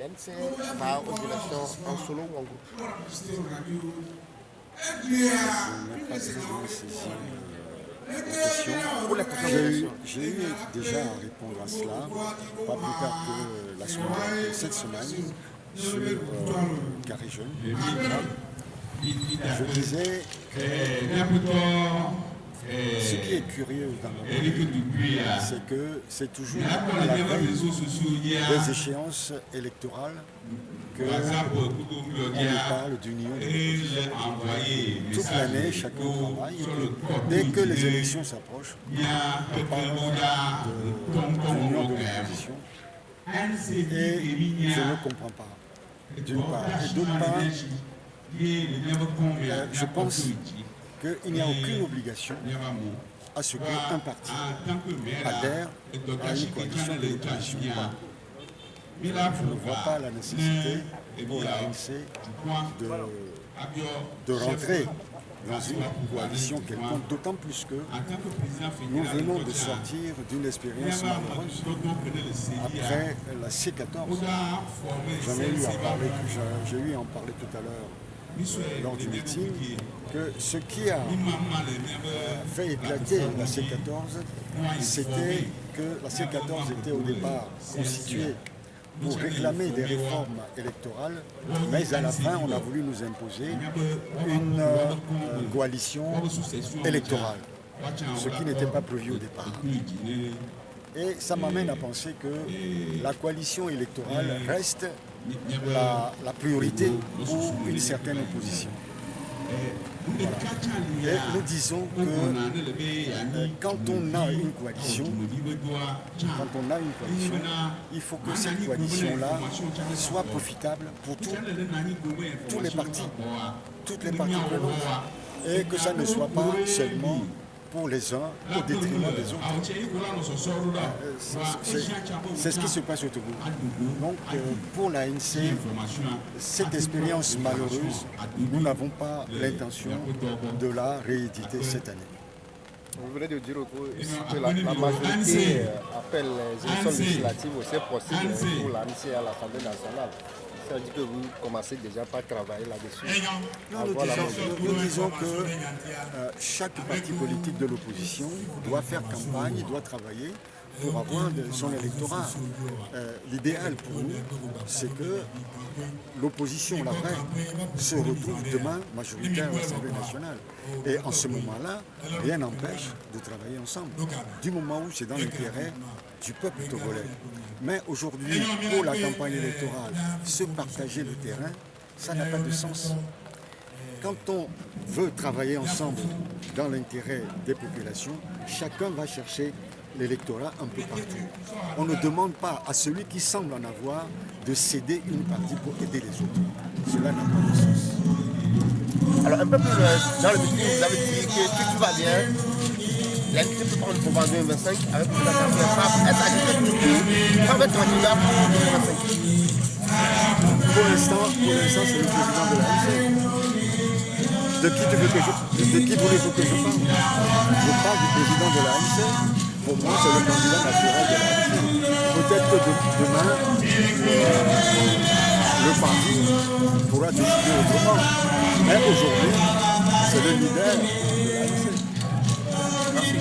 L'ANC va aux élections en solo ou en groupe? Je n'ai pas très bien saisi la question. Pour les prochaines élections. J'ai eu déjà à répondre à cela, pas plus tard que cette semaine, sur Carré Jeune. Je disais que ce qui est curieux dans le monde, c'est que c'est toujours à la veille des échéances électorales qu'on nous parle d'union de l'opposition. Toute l'année, chacun travaille. Dès que les élections s'approchent, on parle d'union de l'opposition. Et je ne comprends pas, d'une part. Et d'autre part, je pense qu'il n'y a aucune obligation à ce qu'un parti adhère à une coalition de l'opposition. Je ne vois pas la nécessité pour l'ANC de rentrer dans une coalition quelconque, d'autant plus que nous venons de sortir d'une expérience malheureuse après la C14. J'en ai eu à parler, j'ai eu à en parler tout à l'heure lors du meeting, que ce qui a fait éclater la C14, c'était que la C14 était au départ constituée pour réclamer des réformes électorales, mais à la fin, on a voulu nous imposer une coalition électorale, ce qui n'était pas prévu au départ. Et ça m'amène à penser que la coalition électorale reste la priorité pour une certaine opposition. Voilà. Et nous disons que quand on a une coalition, il faut que cette coalition-là soit profitable pour tous les partis, toutes les parties prenantes, et que ça ne soit pas seulement pour les uns au détriment des autres. C'est ce qui se passe autour. Donc pour l'ANC, cette expérience malheureuse, nous n'avons pas l'intention de la rééditer cette année. Vous venez de dire que la majorité appelle les élections législatives aussi possibles pour l'ANC à l'Assemblée nationale. Ça veut dire que vous commencez déjà par travailler là-dessus. Nous disons que chaque parti politique de l'opposition doit faire campagne, doit travailler pour avoir son électorat. L'idéal pour nous, c'est que l'opposition, la vraie, se retrouve demain majoritaire à l'Assemblée nationale. Et en ce moment-là, rien n'empêche de travailler ensemble, du moment où c'est dans l'intérêt du peuple togolais. Mais aujourd'hui, pour la campagne électorale, se partager le terrain, ça n'a pas de sens. Quand on veut travailler ensemble dans l'intérêt des populations, chacun va chercher l'électorat un peu partout. On ne demande pas à celui qui semble en avoir de céder une partie pour aider les autres. Cela n'a pas de sens. Alors un peu plus dans le meeting, vous avez dit que tout va bien. L'ANC peut prendre le pouvoir en 2025 avec le président de la FAP. Est-ce que du coup, ça va être candidat pour 2025? Pour l'instant, c'est le président de l'ANC. De qui voulez-vous que je parle? Je parle du président de l'ANC. Pour moi, c'est le candidat naturel de l'ANC. Peut-être que demain, le parti pourra décider autrement. Mais aujourd'hui, c'est le leader de l'ANC. Merci.